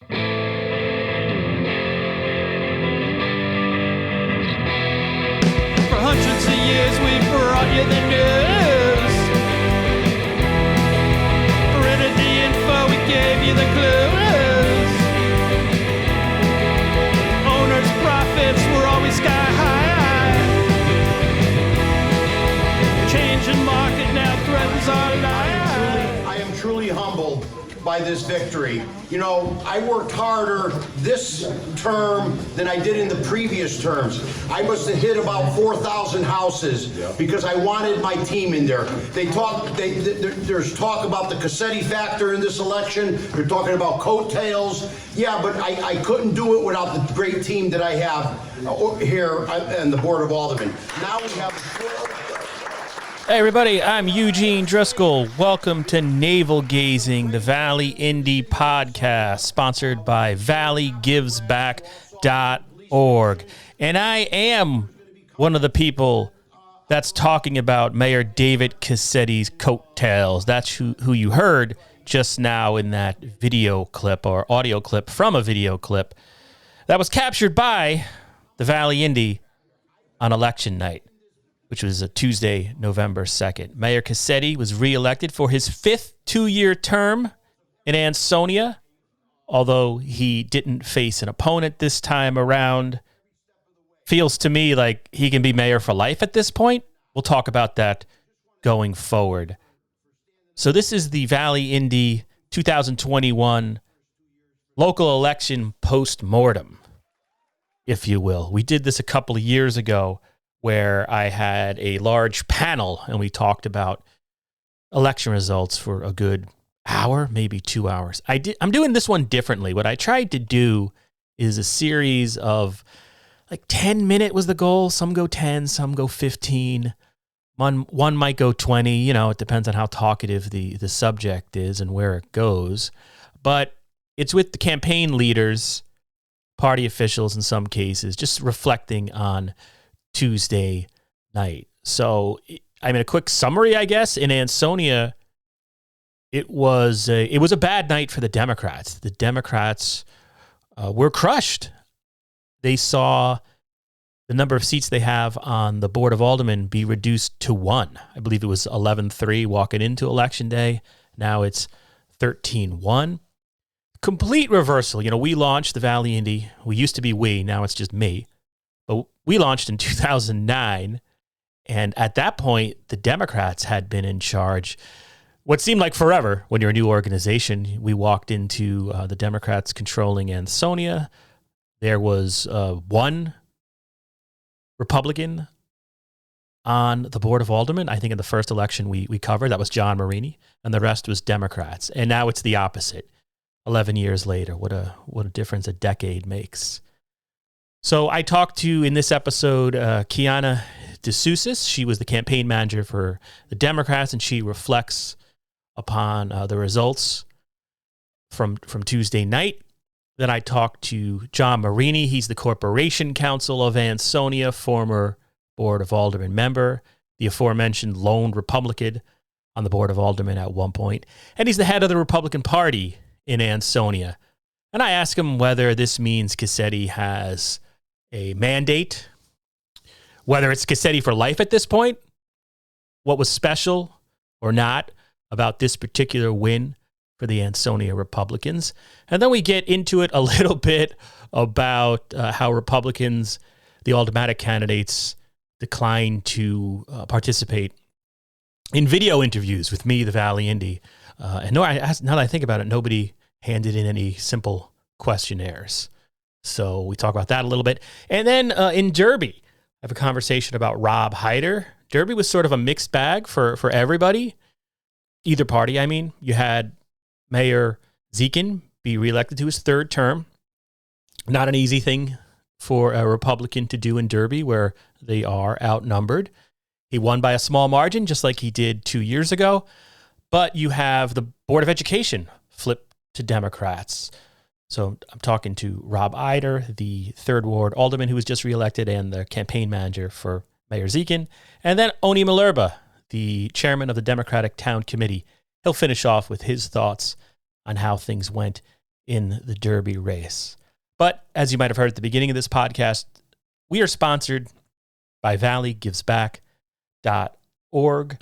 For hundreds of years we brought you the news. Printed the info, we gave you the clues. Owners' profits were always sky high. Changing market now threatens our lives. I am truly humbled by this victory. You know, I worked harder this term than I did in the previous terms. I must have hit about 4,000 houses because I wanted my team in there. There's talk about the Cassetti factor in this election. They're talking about coattails. Yeah, but I couldn't do it without the great team that I have here and the Board of Aldermen. Now we have Hey everybody, I'm Eugene Driscoll. Welcome to Navel Gazing, the Valley Indy podcast, sponsored by valleygivesback.org. And I am one of the people that's talking about Mayor David Cassetti's coattails. That's who you heard just now in that video clip or audio clip from a video clip that was captured by the Valley Indy on election night, which was a Tuesday, November 2nd. Mayor Cassetti was reelected for his fifth two-year term in Ansonia, although he didn't face an opponent this time around. Feels to me like he can be mayor for life at this point. We'll talk about that going forward. So this is the Valley Indy 2021 local election post-mortem, if you will. We did this a couple of years ago, where I had a large panel and we talked about election results for a good hour, maybe 2 hours. I'm doing this one differently. What I tried to do is a series of 10-minute was the goal. Some go 10, some go 15. One might go 20. You know, it depends on how talkative the subject is and where it goes. But it's with the campaign leaders, party officials in some cases, just reflecting on Tuesday night. So, I mean, a quick summary, I guess. In Ansonia, it was a bad night for the Democrats. The Democrats were crushed. They saw the number of seats they have on the Board of Aldermen be reduced to 1. I believe it was 11-3 walking into Election Day. Now it's 13-1. Complete reversal. You know, we launched the Valley Indy. We used to be we, now it's just me. But we launched in 2009, and at that point, the Democrats had been in charge what seemed like forever when you're a new organization. We walked into the Democrats controlling Ansonia. There was one Republican on the Board of Aldermen. I think in the first election we covered, that was John Marini, and the rest was Democrats. And now it's the opposite. 11 years later, what a difference a decade makes. So I talked to, in this episode, Kianna DeCiucis. She was the campaign manager for the Democrats, and she reflects upon the results from Tuesday night. Then I talked to John Marini. He's the Corporation Counsel of Ansonia, former Board of Aldermen member, the aforementioned lone Republican on the Board of Aldermen at one point. And he's the head of the Republican Party in Ansonia. And I asked him whether this means Cassetti has a mandate, whether it's Cassetti for life at this point, what was special or not about this particular win for the Ansonia Republicans. And then we get into it a little bit about how Republicans, the Aldermanic candidates, declined to participate in video interviews with me, the Valley Indy. And now that I think about it, nobody handed in any simple questionnaires. So we talk about that a little bit. And then in Derby, I have a conversation about Rob Hyder. Derby was sort of a mixed bag for everybody. Either party, I mean. You had Mayor Dziekan be reelected to his third term. Not an easy thing for a Republican to do in Derby, where they are outnumbered. He won by a small margin, just like he did 2 years ago. But you have the Board of Education flip to Democrats. So I'm talking to Rob Hyder, the 3rd Ward Alderman who was just reelected and the campaign manager for Mayor Dziekan. And then Oni Malerba, the chairman of the Democratic Town Committee. He'll finish off with his thoughts on how things went in the Derby race. But as you might have heard at the beginning of this podcast, we are sponsored by valleygivesback.org.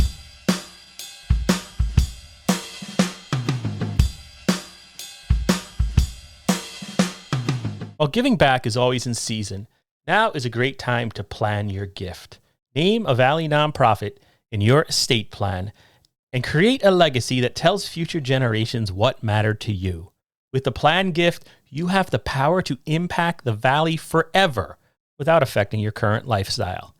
While giving back is always in season, now is a great time to plan your gift. Name a Valley nonprofit in your estate plan and create a legacy that tells future generations what mattered to you. With the planned gift, you have the power to impact the Valley forever without affecting your current lifestyle.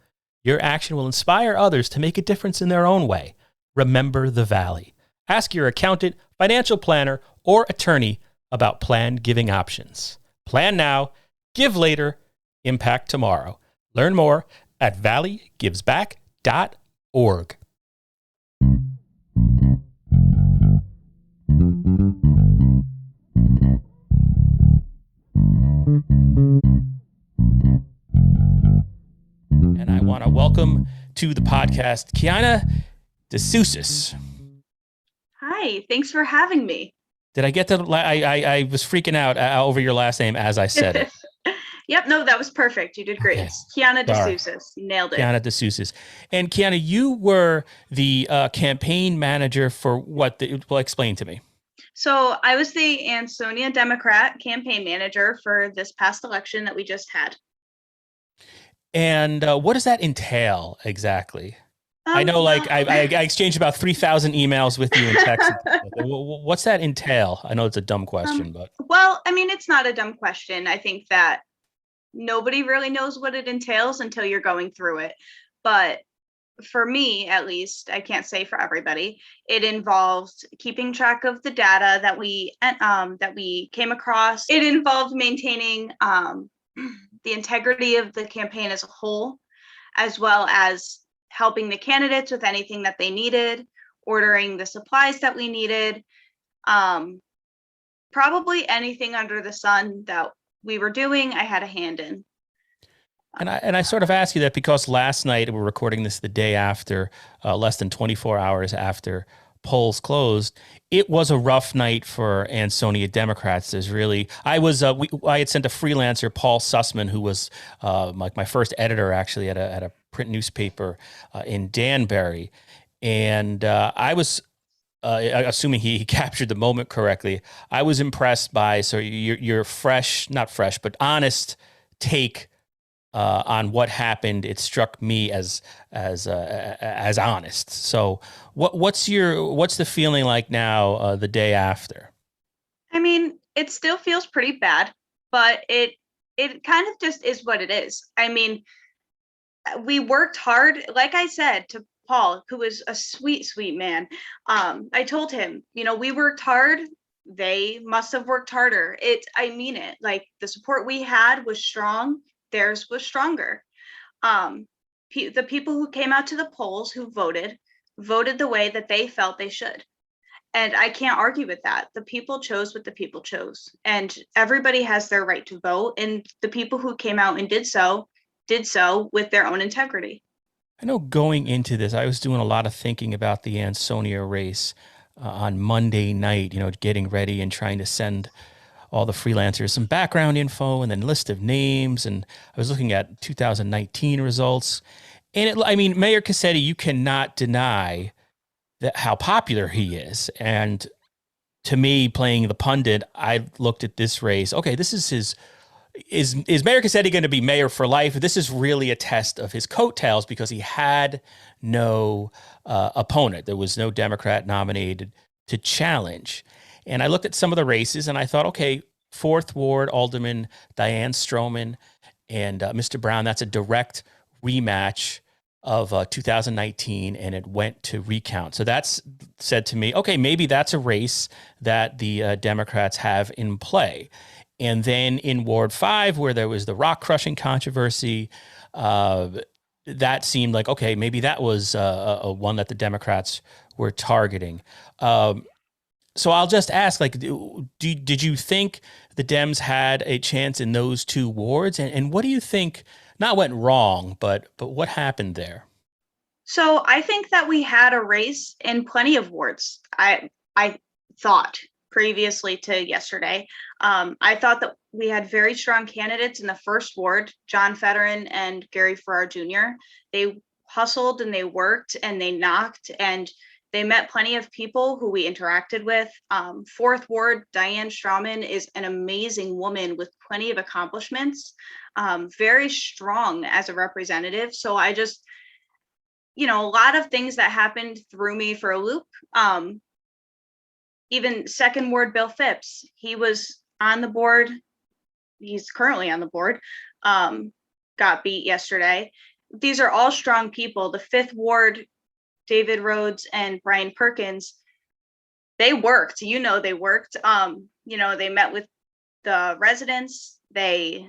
Your action will inspire others to make a difference in their own way. Remember the Valley. Ask your accountant, financial planner, or attorney about planned giving options. Plan now, give later, impact tomorrow. Learn more at valleygivesback.org. And I want to welcome to the podcast Kianna DeCiucis. Hi, thanks for having me. Did I get the? I was freaking out over your last name as I said it. Yep, no, that was perfect. You did great. Okay. Kianna DeCiucis. You nailed it. Kianna DeCiucis. And Kianna, you were the campaign manager for what? Well, explain to me. So I was the Ansonia Democrat campaign manager for this past election that we just had. And what does that entail exactly? I know, like, I exchanged about 3,000 emails with you in text. What's that entail? I know it's a dumb question, but. Well, I mean, it's not a dumb question. I think that nobody really knows what it entails until you're going through it. But for me, at least, I can't say for everybody, it involved keeping track of the data that we came across. It involved maintaining the integrity of the campaign as a whole, as well as helping the candidates with anything that they needed, ordering the supplies that we needed, probably anything under the sun that we were doing, I had a hand in. And I sort of ask you that because last night, we're recording this the day after, less than 24 hours after polls closed, it was a rough night for Ansonia Democrats. There's really, I had sent a freelancer, Paul Sussman, who was like my first editor actually at a print newspaper in Danbury, and I was assuming he captured the moment correctly. I was impressed by your not fresh, but honest take on what happened. It struck me as honest. So what's the feeling like now the day after? I mean, it still feels pretty bad, but it kind of just is what it is. I mean, we worked hard, like I said to Paul, who was a sweet, sweet man. I told him, we worked hard. They must have worked harder. I mean it. Like, the support we had was strong. Theirs was stronger. The people who came out to the polls who voted the way that they felt they should. And I can't argue with that. The people chose what the people chose. And everybody has their right to vote. And the people who came out and did so with their own integrity. I know going into this, I was doing a lot of thinking about the Ansonia race on Monday night, getting ready and trying to send all the freelancers some background info and then list of names. And I was looking at 2019 results. And Mayor Cassetti, you cannot deny that how popular he is. And to me, playing the pundit, I looked at this race. Okay, this is his. Is Mayor Cassetti going to be mayor for life? This is really a test of his coattails because he had no opponent. There was no Democrat nominated to challenge. And I looked at some of the races and I thought, okay, 4th Ward Alderman Diane Stroman and Mr. Brown, that's a direct rematch of 2019, and it went to recount. So that's said to me, okay, maybe that's a race that the Democrats have in play. And then in Ward 5, where there was the rock crushing controversy, that seemed like, okay, maybe that was a one that the Democrats were targeting. So I'll just ask, like, did you think the Dems had a chance in those two wards? And what do you think not went wrong, but what happened there? So I think that we had a race in plenty of wards. I thought previously to yesterday. I thought that we had very strong candidates in the first ward, John Federin and Gary Farrar Jr. They hustled and they worked and they knocked and they met plenty of people who we interacted with. Fourth ward, Diane Strauman is an amazing woman with plenty of accomplishments, very strong as a representative. So I just, a lot of things that happened threw me for a loop. Even second ward, Bill Phipps, he was on the board. He's currently on the board, got beat yesterday. These are all strong people. The fifth ward, David Rhodes and Brian Perkins, they worked, they worked. They met with the residents, they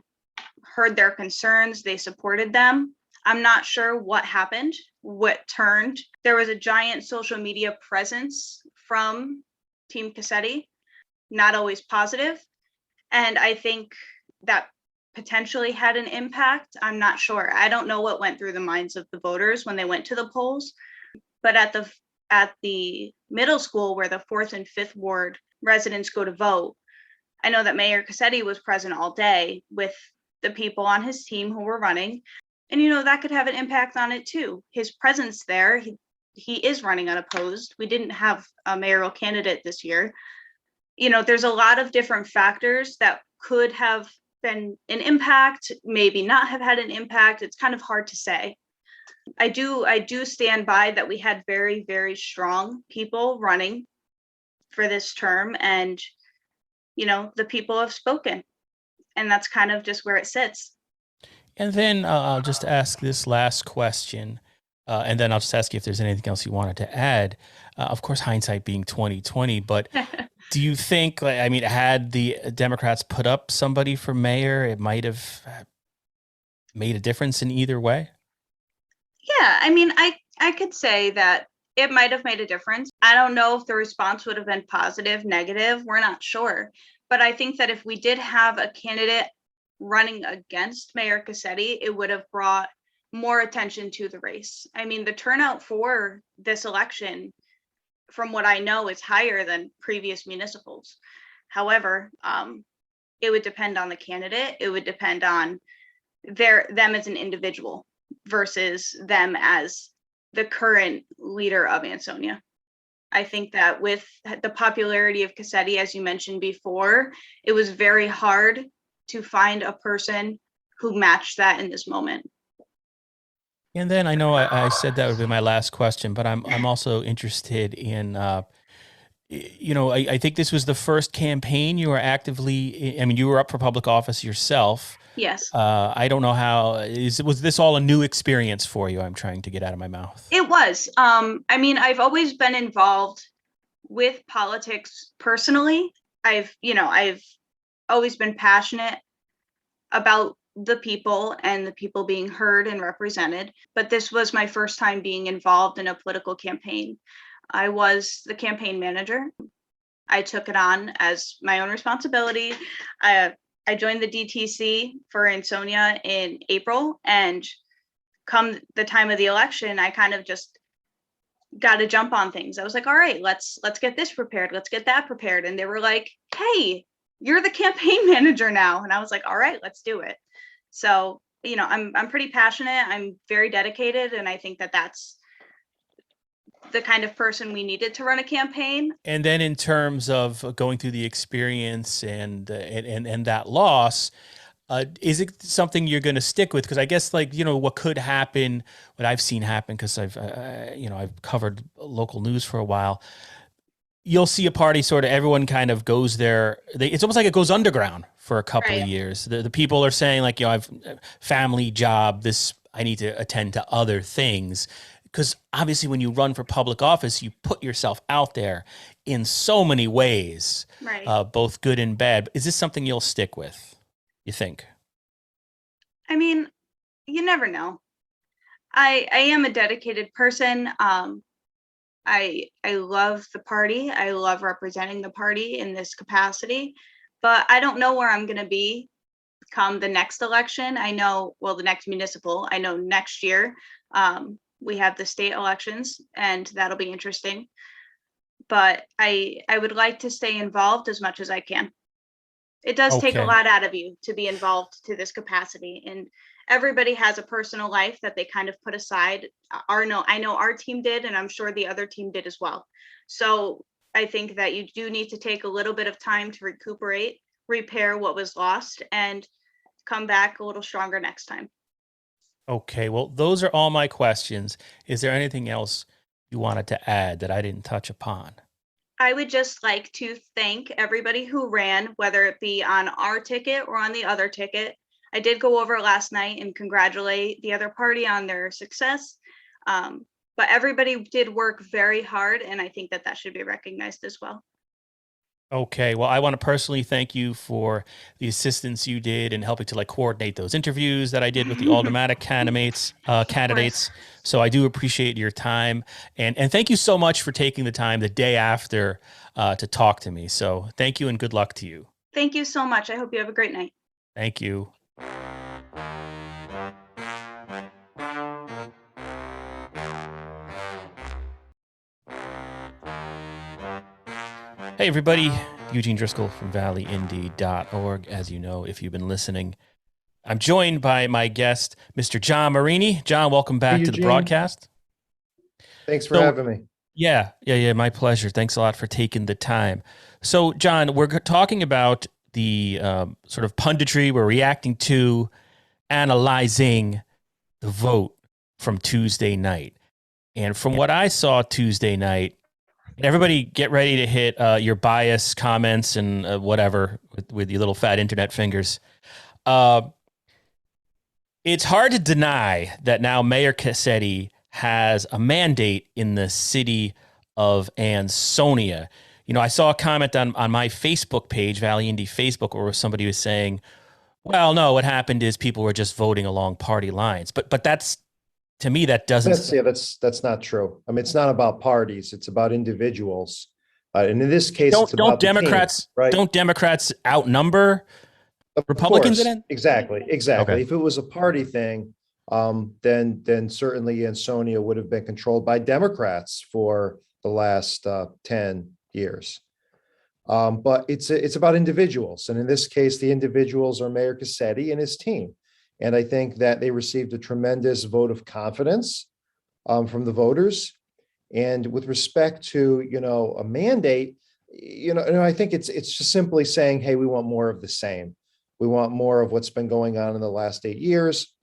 heard their concerns, they supported them. I'm not sure what happened, what turned. There was a giant social media presence from Team Cassetti, not always positive. And I think that potentially had an impact. I'm not sure. I don't know what went through the minds of the voters when they went to the polls. But at the middle school where the fourth and fifth ward residents go to vote, I know that Mayor Cassetti was present all day with the people on his team who were running. And, that could have an impact on it too. His presence there, he is running unopposed. We didn't have a mayoral candidate this year. There's a lot of different factors that could have been an impact, maybe not have had an impact. It's kind of hard to say. I do stand by that we had very, very strong people running for this term, and the people have spoken, and that's kind of just where it sits. And then I'll just ask this last question, and then I'll just ask you if there's anything else you wanted to add. Of course, hindsight being 2020, but do you think, had the Democrats put up somebody for mayor, it might have made a difference in either way? Yeah, I could say that it might have made a difference. I don't know if the response would have been positive, negative. We're not sure. But I think that if we did have a candidate running against Mayor Cassetti, it would have brought more attention to the race. The turnout for this election, from what I know, is higher than previous municipals. However, it would depend on the candidate. It would depend on them as an individual versus them as the current leader of Ansonia. I think that with the popularity of Cassetti, as you mentioned before, it was very hard to find a person who matched that in this moment. And then I know I said that would be my last question, but I'm also interested in, I think this was the first campaign you were actively, you were up for public office yourself. Yes. I don't know was this all a new experience for you? I'm trying to get out of my mouth. It was. I've always been involved with politics personally. I've always been passionate about the people and the people being heard and represented. But this was my first time being involved in a political campaign. I was the campaign manager. I took it on as my own responsibility. I joined the DTC for Ansonia in April, and come the time of the election, I kind of just got to jump on things. I was like, all right, let's get this prepared. Let's get that prepared. And they were like, hey, you're the campaign manager now. And I was like, all right, let's do it. So, I'm pretty passionate. I'm very dedicated. And I think that that's the kind of person we needed to run a campaign. And then in terms of going through the experience and that loss, is it something you're going to stick with? Because I guess what could happen, what I've seen happen, because I've covered local news for a while. You'll see a party sort of everyone kind of goes there. It's almost like it goes underground for a couple of years. The people are saying I've family, job, I need to attend to other things. Because obviously when you run for public office, you put yourself out there in so many ways, right? Both good and bad. Is this something you'll stick with, you think? You never know. I am a dedicated person. I love the party. I love representing the party in this capacity, but I don't know where I'm going to be come the next election. The next municipal. I know next year, we have the state elections, and that'll be interesting. but I would like to stay involved as much as I can. It does take a Okay. lot out of you to be involved to this capacity, and everybody has a personal life that they kind of put aside. I know our team did, and I'm sure the other team did as well. So I think that you do need to take a little bit of time to recuperate, repair what was lost, and come back a little stronger next time. Okay. Well, those are all my questions. Is there anything else you wanted to add that I didn't touch upon? I would just like to thank everybody who ran, whether it be on our ticket or on the other ticket. I did go over last night and congratulate the other party on their success. But everybody did work very hard, and I think that should be recognized as well. Okay. Well, I want to personally thank you for the assistance you did in helping to like coordinate those interviews that I did with the aldermanic candidates. So I do appreciate your time, and thank you so much for taking the time the day after to talk to me. So thank you and good luck to you. Thank you so much. I hope you have a great night. Thank you. Hey, everybody. Eugene Driscoll from valleyindy.org. As you know, if you've been listening, I'm joined by my guest, Mr. John Marini. John, welcome back to the broadcast. Thanks for having me. Yeah. My pleasure. Thanks a lot for taking the time. So, John, we're talking about the sort of punditry we're reacting to, analyzing the vote from Tuesday night. And from what I saw Tuesday night, everybody get ready to hit your bias comments and whatever with your little fat internet fingers. It's hard to deny that now Mayor Cassetti has a mandate in the city of Ansonia. You know, I saw a comment on my Facebook page, Valley Indy Facebook, where somebody was saying, well, no, what happened is people were just voting along party lines. But that's, to me, that doesn't. That's not true. I mean, it's not about parties. It's about individuals. And in this case, it's don't about Democrats, team, right? Don't Democrats outnumber Republicans in it? Exactly. Okay. If it was a party thing, then certainly Ansonia would have been controlled by Democrats for the last 10 years. But it's about individuals. And in this case, the individuals are Mayor Cassetti and his team. And I think that they received a tremendous vote of confidence from the voters. And with respect to, a mandate, I think it's just simply saying, hey, we want more of the same. We want more of what's been going on in the last 8 years.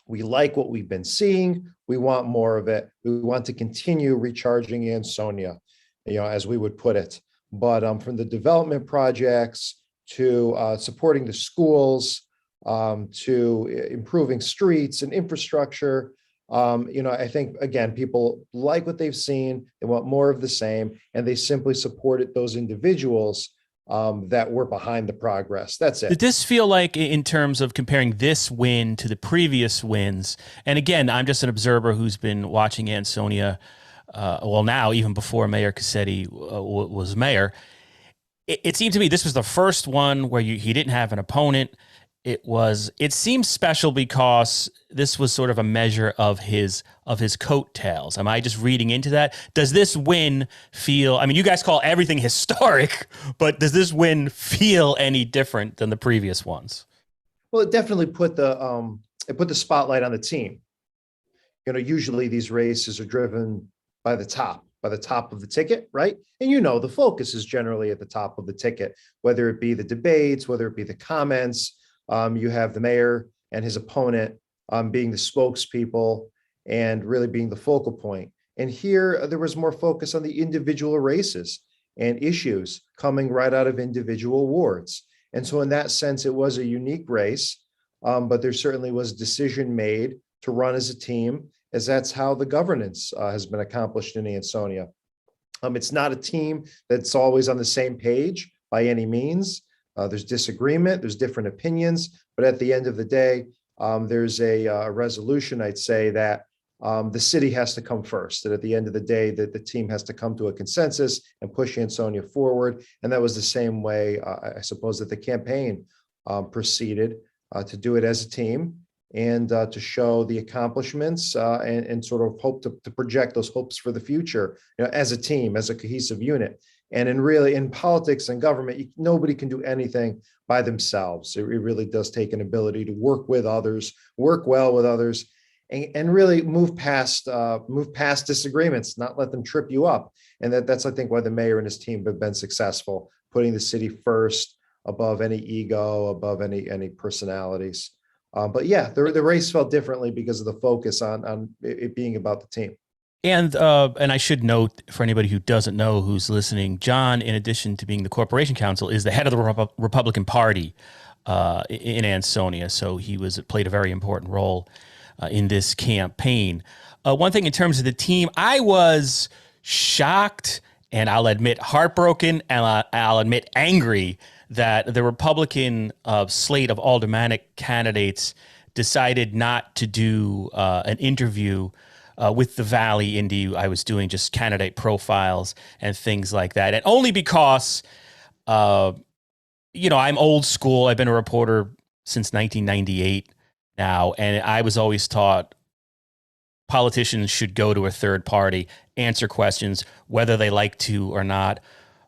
We like what we've been seeing. We want more of it. We want to continue recharging Ansonia, as we would put it. But from the development projects to supporting the schools, to improving streets and infrastructure, I think, again, people like what they've seen. They want more of the same, and they simply supported those individuals that were behind the progress. That's it. Did this feel like, in terms of comparing this win to the previous wins, and again, I'm just an observer who's been watching Ansonia, now, even before Mayor Cassetti was mayor, it seemed to me this was the first one where he didn't have an opponent. It seems special because this was sort of a measure of his coattails. Am I just reading into that? Does this win feel, I mean, you guys call everything historic, but does this win feel any different than the previous ones? Well, it definitely put the spotlight on the team. Usually these races are driven by the top of the ticket, right? And the focus is generally at the top of the ticket, whether it be the debates, whether it be the comments. You have the mayor and his opponent being the spokespeople and really being the focal point. And here there was more focus on the individual races and issues coming right out of individual wards. And so in that sense, it was a unique race, but there certainly was a decision made to run as a team, as that's how the governance has been accomplished in Ansonia. It's not a team that's always on the same page by any means. There's disagreement, there's different opinions, but at the end of the day, there's a resolution, I'd say, that the city has to come first, that at the end of the day, that the team has to come to a consensus and push Ansonia forward. And that was the same way, I suppose, that the campaign proceeded to do it as a team. and to show the accomplishments and sort of hope to project those hopes for the future, as a team, as a cohesive unit. And in politics and government, nobody can do anything by themselves. It really does take an ability to work with others, work well with others, and really move past disagreements, not let them trip you up. And that's, I think, why the mayor and his team have been successful, putting the city first, above any ego, above any personalities. But yeah, the race felt differently because of the focus on it being about the team. And I should note, for anybody who doesn't know, who's listening, John, in addition to being the corporation counsel, is the head of the Republican Party in Ansonia. So he played a very important role in this campaign. One thing in terms of the team, I was shocked, and I'll admit heartbroken, and I'll admit angry that the Republican slate of aldermanic candidates decided not to do an interview with the Valley Indy. I was doing just candidate profiles and things like that. And only because, I'm old school. I've been a reporter since 1998 now. And I was always taught politicians should go to a third party, answer questions, whether they like to or not,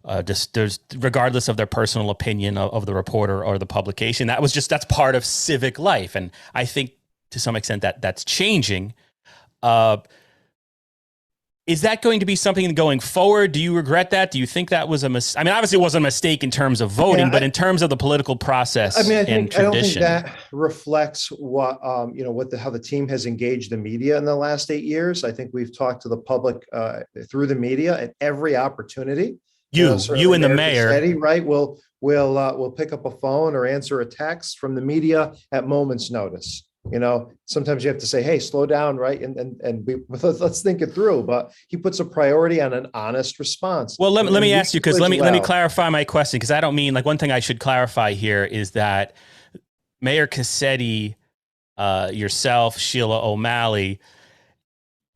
regardless of their personal opinion of the reporter or the publication. That's part of civic life. And I think to some extent that's changing. Is that going to be something going forward? Do you regret that? Do you think that was a mistake? I mean, obviously it wasn't a mistake in terms of voting, but in terms of the political process and tradition. I don't think that reflects what, how the team has engaged the media in the last 8 years. I think we've talked to the public through the media at every opportunity. You and the mayor, Cassetti, right? We'll pick up a phone or answer a text from the media at moment's notice. Sometimes you have to say, hey, slow down, right? And let's think it through. But he puts a priority on an honest response. Well, let me ask you, because let me clarify my question, because I don't mean, one thing I should clarify here is that Mayor Cassetti, yourself, Sheila O'Malley,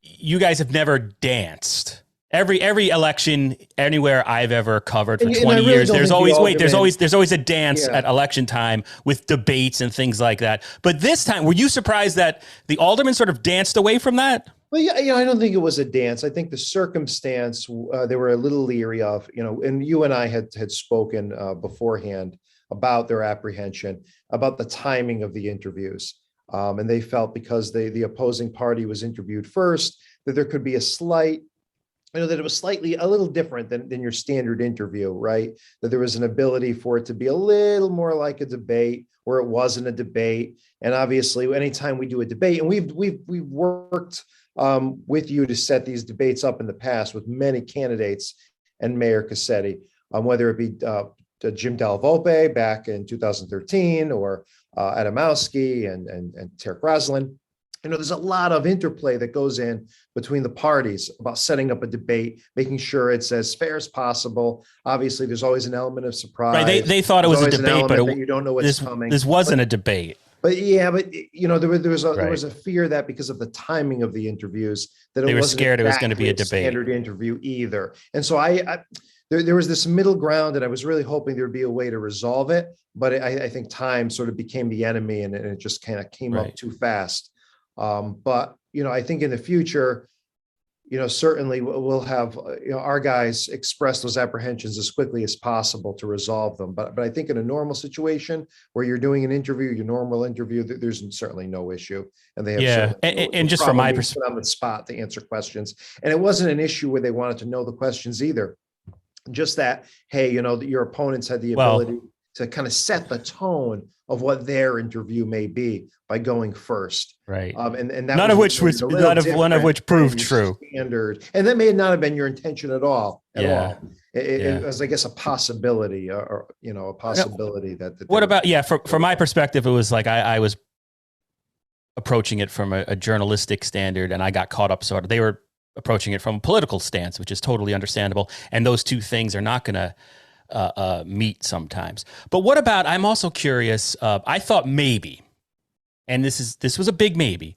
you guys have never danced. Every election anywhere I've ever covered for 20 years, there's always a dance at election time with debates and things like that. But this time, were you surprised that the aldermen sort of danced away from that? Well, yeah, I don't think it was a dance. I think the circumstance they were a little leery of, and you and I had spoken beforehand about their apprehension, about the timing of the interviews. And they felt because the opposing party was interviewed first, that there could be that it was a little different than your standard interview, right? That there was an ability for it to be a little more like a debate where it wasn't a debate. And obviously, anytime we do a debate, and we've worked with you to set these debates up in the past with many candidates and Mayor Cassetti, whether it be Jim Delvope back in 2013 or Adamowski and Tarek Roslin. There's a lot of interplay that goes in between the parties about setting up a debate, making sure it's as fair as possible. Obviously, there's always an element of surprise. Right. They thought it was a debate, but you don't know what's coming. This wasn't a debate. But there was a fear that because of the timing of the interviews, that they were scared it was going to be a debate, standard interview either. And so there was this middle ground, and I was really hoping there would be a way to resolve it. But I think time sort of became the enemy, and it just kind of came up too fast. But I think in the future, certainly we'll have our guys express those apprehensions as quickly as possible to resolve them. But I think in a normal situation where you're doing an interview, your normal interview, there's certainly no issue. And they have and just from my perspective, on the spot to answer questions. And it wasn't an issue where they wanted to know the questions either. Just that, hey, your opponents had the ability to kind of set the tone of what their interview may be by going first, right? And that none of which proved true. Standard, and that may not have been your intention at all. It was, I guess, a possibility, or a possibility that. What about from my perspective, it was like I was approaching it from a journalistic standard, and I got caught up. They were approaching it from a political stance, which is totally understandable. And those two things are not going to meet sometimes. But what about, I'm also curious, I thought maybe, and this was a big maybe,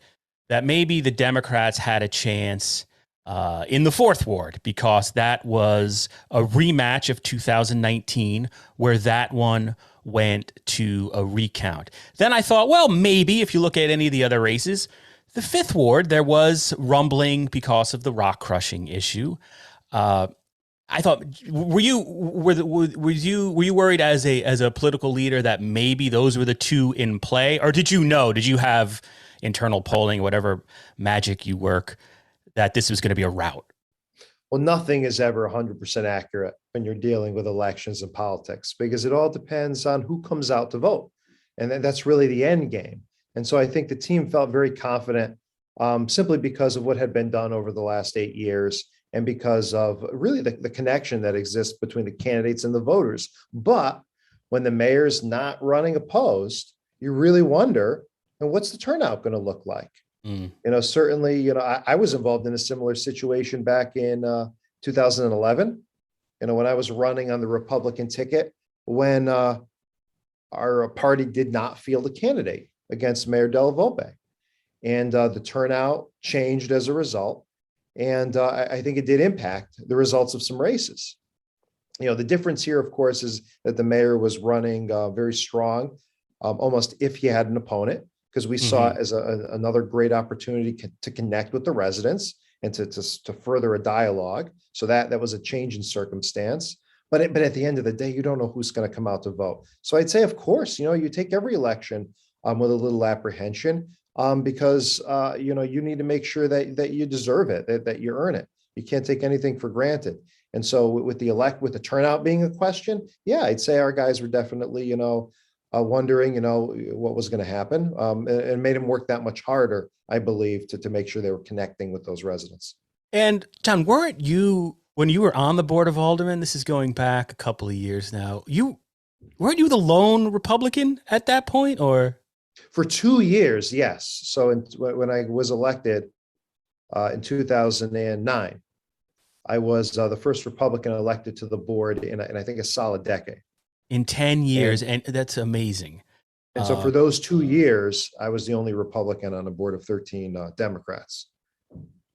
that maybe the Democrats had a chance in the 4th Ward, because that was a rematch of 2019 where that one went to a recount. Then I thought, well, maybe if you look at any of the other races, the 5th Ward, there was rumbling because of the rock crushing issue. I thought, were you worried as a political leader that maybe those were the two in play, or did you know? Did you have internal polling, whatever magic you work, that this was going to be a rout? Well, nothing is ever 100% accurate when you're dealing with elections and politics, because it all depends on who comes out to vote, and that's really the end game. And so I think the team felt very confident, simply because of what had been done over the last 8 years, and because of really the connection that exists between the candidates and the voters. But when the mayor's not running opposed, you really wonder, and what's the turnout going to look like? Certainly, I was involved in a similar situation back in 2011, when I was running on the Republican ticket, when our party did not field a candidate against Mayor Della Volpe. And the turnout changed as a result. And I think it did impact the results of some races. The difference here, of course, is that the mayor was running very strong, almost if he had an opponent, because we saw it as another great opportunity to connect with the residents and to further a dialogue. So that was a change in circumstance. But at the end of the day, you don't know who's going to come out to vote. So I'd say, of course, you take every election with a little apprehension, because you need to make sure that you deserve it, that you earn it. You can't take anything for granted. And so with the turnout being a question, yeah, I'd say our guys were definitely, wondering, what was going to happen, and made them work that much harder, I believe, to make sure they were connecting with those residents. And John, weren't you, when you were on the Board of Aldermen, this is going back a couple of years now, weren't you the lone Republican at that point, or? For 2 years, yes. So when I was elected in 2009, I was the first Republican elected to the board in I think a solid decade. In 10 years, and that's amazing. And so for those 2 years, I was the only Republican on a board of 13 Democrats.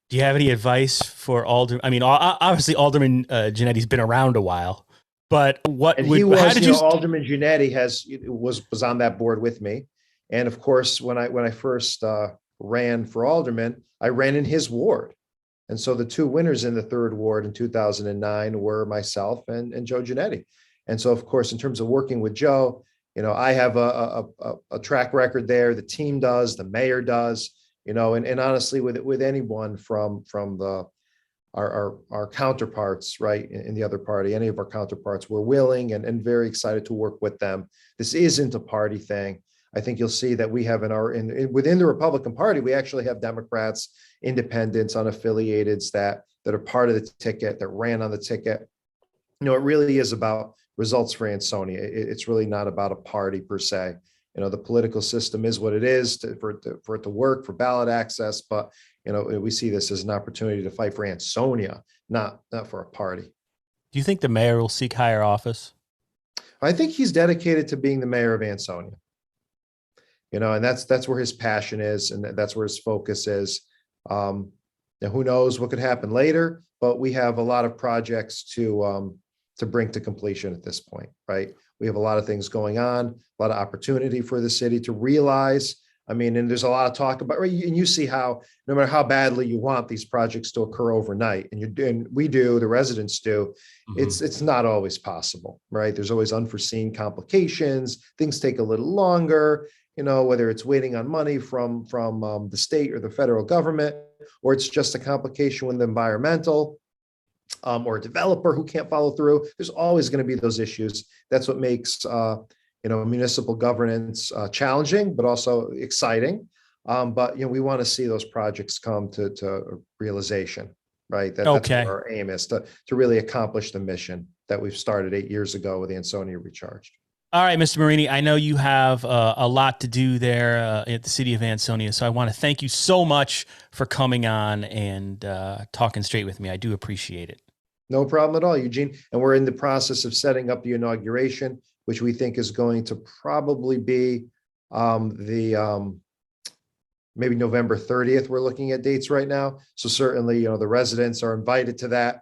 Do you have any advice for Alderman? I mean, obviously Alderman Gianetti's been around a while, but Alderman Gianetti was on that board with me. And of course, when I first ran for alderman, I ran in his ward. And so the two winners in the 3rd Ward in 2009 were myself and Joe Gianetti. And so, of course, in terms of working with Joe, I have a track record there. The team does, the mayor does, and honestly, with anyone from our counterparts, right, in the other party, any of our counterparts, we're willing and very excited to work with them. This isn't a party thing. I think you'll see that we have within the Republican Party, we actually have Democrats, independents, unaffiliateds that are part of the ticket, that ran on the ticket. It really is about results for Ansonia. It's really not about a party per se. The political system is what it is for it to work, for ballot access. But, we see this as an opportunity to fight for Ansonia, not for a party. Do you think the mayor will seek higher office? I think he's dedicated to being the mayor of Ansonia. And that's where his passion is, and that's where his focus is. Now, who knows what could happen later, but we have a lot of projects to bring to completion at this point, right? We have a lot of things going on, a lot of opportunity for the city to realize. I mean, and there's a lot of talk about, right? And you see how, no matter how badly you want these projects to occur overnight, and we do, the residents do, it's not always possible, right? There's always unforeseen complications. Things take a little longer. Whether it's waiting on money from the state or the federal government, or it's just a complication with the environmental, or a developer who can't follow through. There's always going to be those issues. That's what makes municipal governance challenging, but also exciting. But we want to see those projects come to realization, right? That's what our aim is, to really accomplish the mission that we've started 8 years ago with Ansonia Recharged. All right, Mr. Marini, I know you have a lot to do there at the city of Ansonia, so I want to thank you so much for coming on and talking straight with me. I do appreciate it. No problem at all, Eugene. And we're in the process of setting up the inauguration, which we think is going to probably be the maybe November 30th. We're looking at dates right now. So certainly, the residents are invited to that.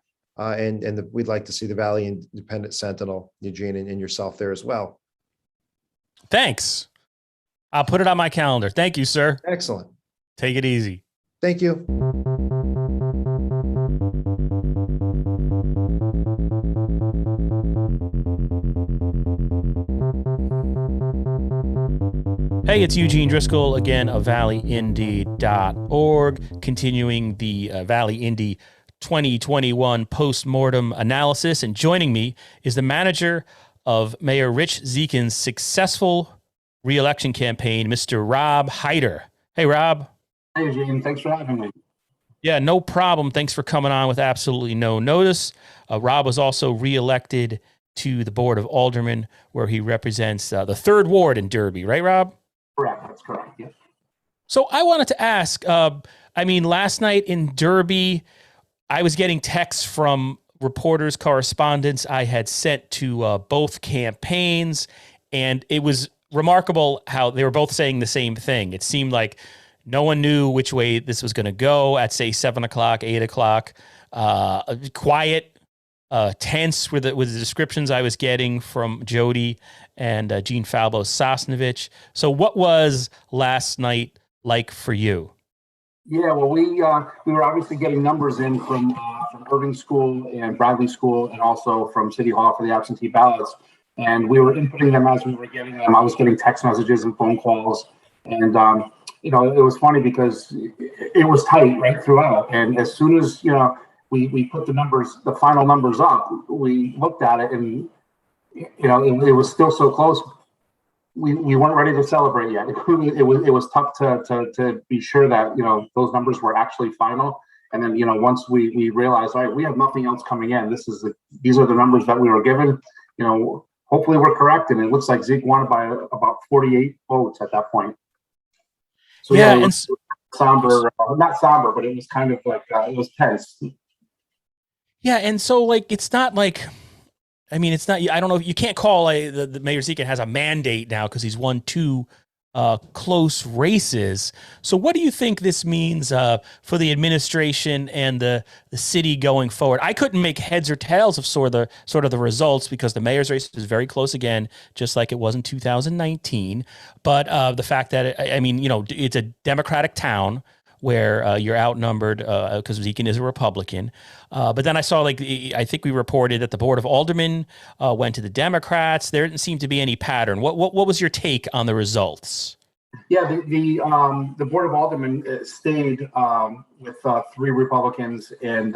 We'd like to see the Valley Independent Sentinel, Eugene, and yourself there as well. Thanks. I'll put it on my calendar. Thank you, sir. Excellent. Take it easy. Thank you. Hey, it's Eugene Driscoll again of valleyindy.org, continuing the Valley Indy 2021 postmortem analysis. And joining me is the manager of Mayor Rich Dziekan's successful re-election campaign, Mr. Rob Hyder. Hey, Rob. Hey, Eugene. Thanks for having me. Yeah, no problem. Thanks for coming on with absolutely no notice. Rob was also re-elected to the Board of Aldermen, where he represents the 3rd Ward in Derby. Right, Rob? Correct. That's correct. Yeah. So I wanted to ask, last night in Derby, I was getting texts from reporters, correspondents I had sent to both campaigns, and it was remarkable how they were both saying the same thing. It seemed like no one knew which way this was going to go at, say, 7 o'clock, 8 o'clock. Quiet, tense with the descriptions I was getting from Jody and Gene Falbo Sosnovich. So what was last night like for you? Yeah, well, we were obviously getting numbers in from Irving School and Bradley School, and also from City Hall for the absentee ballots. And we were inputting them as we were getting them. I was getting text messages and phone calls. And, it was funny because it was tight right throughout. And as soon as, we put the final numbers up, we looked at it and, it was still so close. We weren't ready to celebrate yet. It was tough to be sure that, those numbers were actually final. And then, once we realized, all right, we have nothing else coming in. These are the numbers that we were given. Hopefully we're correct. And it looks like Zeke won by about 48 votes at that point. So yeah, it was somber, not somber, but it was kind of like, it was tense. Yeah, and so it's not like, it's not, I don't know, you can't call the Mayor Dziekan has a mandate now because he's won 2 close races. So what do you think this means for the administration and the city going forward? I couldn't make heads or tails of sort of the results because the mayor's race was very close again, just like it was in 2019. But the fact that, it's a Democratic town where you're outnumbered because Dziekan is a Republican. But then I saw, I think we reported that the Board of Aldermen went to the Democrats. There didn't seem to be any pattern. What was your take on the results? Yeah, the Board of Aldermen stayed with 3 Republicans and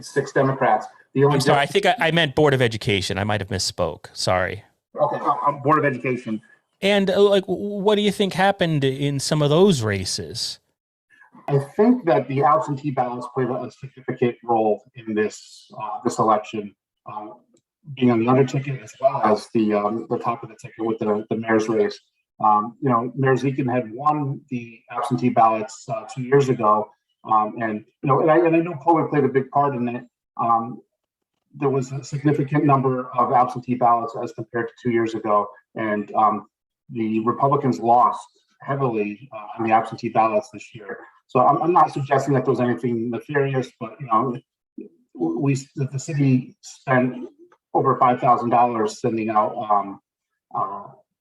6 Democrats. I'm sorry, I think I meant Board of Education. I might have misspoke. Sorry. Okay, Board of Education. And what do you think happened in some of those races? I think that the absentee ballots played a significant role in this election, being on the under ticket as well as the top of the ticket with the mayor's race. Mayor Dziekan had won the absentee ballots 2 years ago, and I know COVID played a big part in it. There was a significant number of absentee ballots as compared to 2 years ago, and the Republicans lost heavily on the absentee ballots this year. So I'm not suggesting that there was anything nefarious, but the city spent over $5,000 sending out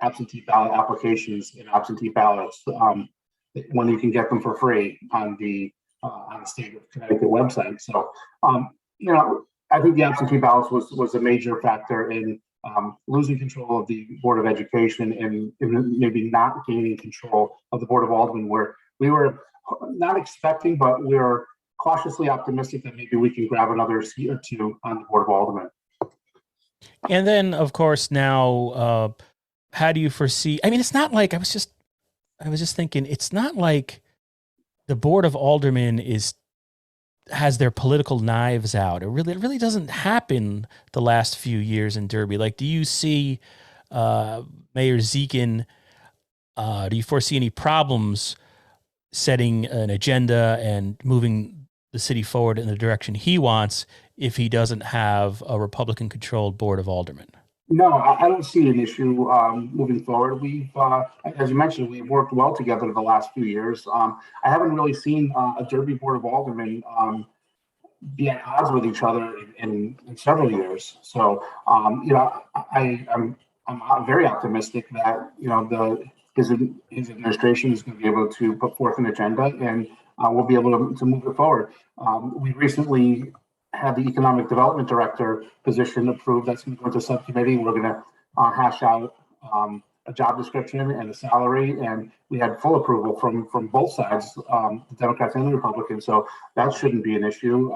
absentee ballot applications and absentee ballots when you can get them for free on the state of Connecticut website. So I think the absentee ballots was a major factor in losing control of the Board of Education and maybe not gaining control of the Board of Aldermen, where we were not expecting, but we were cautiously optimistic that maybe we can grab another seat or 2 on the Board of Aldermen. And then, of course, now, how do you foresee? It's not like I was just thinking. It's not like the Board of Aldermen has their political knives out. It really doesn't happen the last few years in Derby. Do you see Mayor Dziekan? Do you foresee any problems setting an agenda and moving the city forward in the direction he wants if he doesn't have a Republican-controlled Board of Aldermen? No, I don't see an issue moving forward. As you mentioned, we've worked well together the last few years. I haven't really seen a Derby Board of Aldermen be at odds with each other in several years. So, I'm very optimistic that his administration is going to be able to put forth an agenda, and we'll be able to move it forward. We recently had the economic development director position approved. That's going to go into subcommittee. We're going to hash out a job description and a salary, and we had full approval from both sides, the Democrats and the Republicans. So that shouldn't be an issue.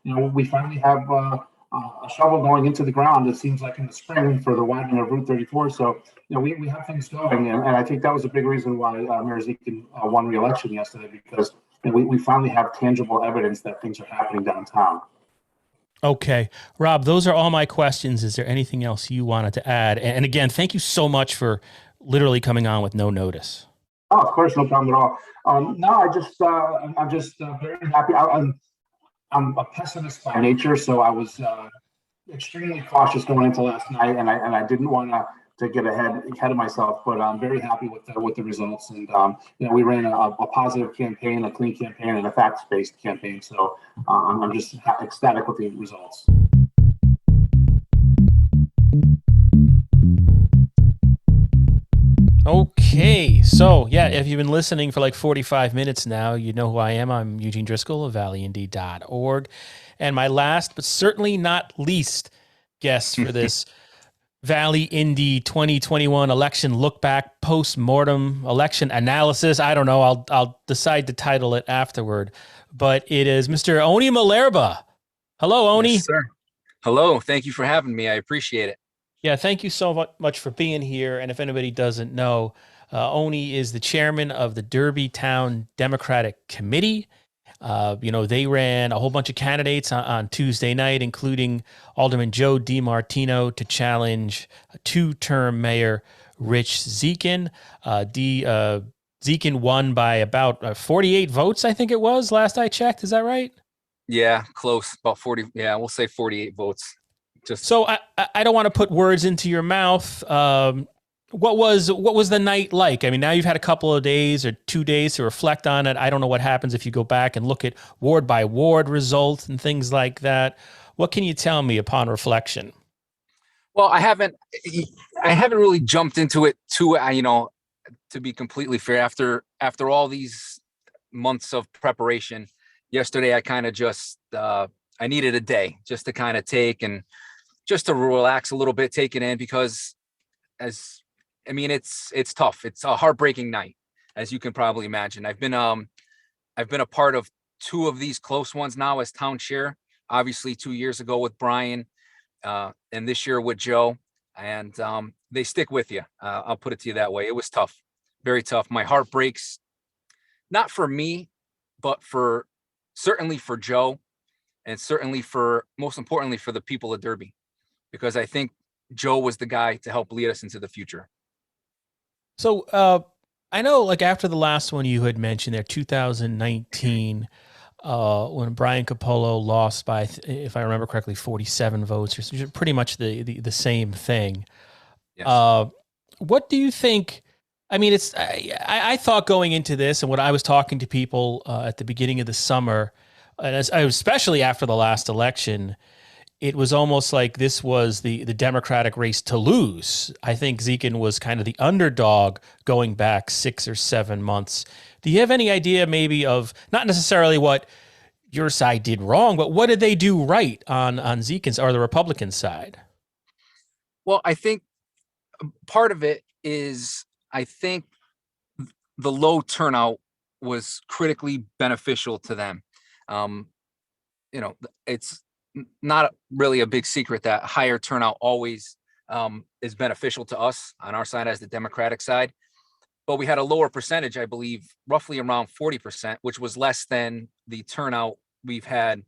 We finally have a shovel going into the ground. It seems like in the spring for the widening of Route 34. So we have things going, and I think that was a big reason why Mayor Dziekan won re-election yesterday, because we finally have tangible evidence that things are happening downtown. Okay, Rob, those are all my questions. Is there anything else you wanted to add? And again, thank you so much for literally coming on with no notice. Oh, of course, no problem at all. No, I'm just very happy. I'm a pessimist by nature, so I was extremely cautious going into last night, and I didn't want to get ahead of myself. But I'm very happy with the results, and we ran a positive campaign, a clean campaign, and a facts-based campaign. So I'm just ecstatic with the results. Okay, so yeah, if you've been listening for like 45 minutes now, you know who I am. I'm Eugene Driscoll of valleyindy.org. And my last, but certainly not least, guest for this Valley Indy 2021 election look back, post-mortem election analysis. I don't know. I'll decide to title it afterward. But it is Mr. Oni Malerba. Hello, Oni. Yes, sir. Hello. Thank you for having me. I appreciate it. Yeah, thank you so much for being here. And if anybody doesn't know, Oni is the chairman of the Derby Town Democratic Committee. They ran a whole bunch of candidates on Tuesday night, including Alderman Joe DiMartino to challenge two-term Mayor Rich Dziekan. Dziekan won by about 48 votes, I think it was, last I checked. Is that right? Yeah, close. About 40. Yeah, we'll say 48 votes. So I don't want to put words into your mouth. What was the night like? I mean, now you've had a couple of days or 2 days to reflect on it. I don't know what happens if you go back and look at ward by ward results and things like that. What can you tell me upon reflection? Well, I haven't really jumped into it to be completely fair. After all these months of preparation, yesterday I kind of just I needed a day just to kind of take and just to relax a little bit, take it in, because it's tough. It's a heartbreaking night, as you can probably imagine. I've been a part of two of these close ones now as town chair, obviously 2 years ago with Brian, and this year with Joe, and they stick with you. I'll put it to you that way. It was tough, very tough. My heart breaks, not for me, but certainly for Joe, and certainly most importantly for the people of Derby, because I think Joe was the guy to help lead us into the future. So I know, like, after the last one you had mentioned there, 2019, when Brian Capolo lost by, if I remember correctly, 47 votes, or pretty much the same thing. Yes. What do you think? I mean, I thought going into this, and when I was talking to people at the beginning of the summer, and especially after the last election, it was almost like this was the Democratic race to lose. I think Dziekan was kind of the underdog going back 6 or 7 months. Do you have any idea maybe of, not necessarily what your side did wrong, but what did they do right on Dziekan's or the Republican side? Well, I think part of it is, I think the low turnout was critically beneficial to them. It's not really a big secret that higher turnout always is beneficial to us on our side as the Democratic side. But we had a lower percentage, I believe, roughly around 40%, which was less than the turnout we've had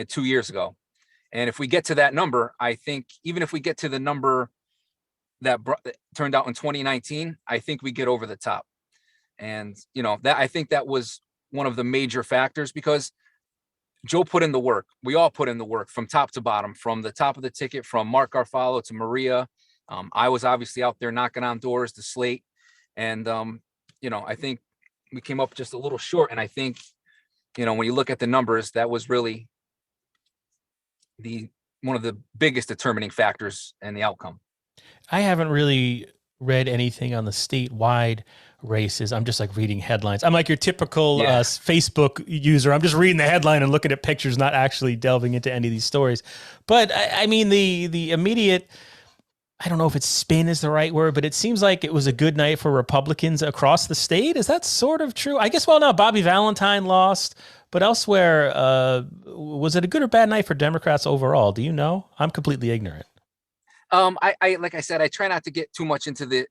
2 years ago. And if we get to that number, I think even if we get to the number that turned out in 2019, I think we get over the top. And, that I think that was one of the major factors, because Joe put in the work. We all put in the work from top to bottom, from the top of the ticket, from Mark Garfalo to Maria. I was obviously out there knocking on doors to slate. And, I think we came up just a little short. And I think, when you look at the numbers, that was really one of the biggest determining factors in the outcome. I haven't really read anything on the statewide races. I'm just like reading headlines. I'm like your typical Facebook user. I'm just reading the headline and looking at pictures, not actually delving into any of these stories. But I mean, the immediate, I don't know if it's spin is the right word, but it seems like it was a good night for Republicans across the state. Is that sort of true? I guess, well, now Bobby Valentine lost, but elsewhere, was it a good or bad night for Democrats overall? Do you know? I'm completely ignorant. I like I said, I try not to get too much into the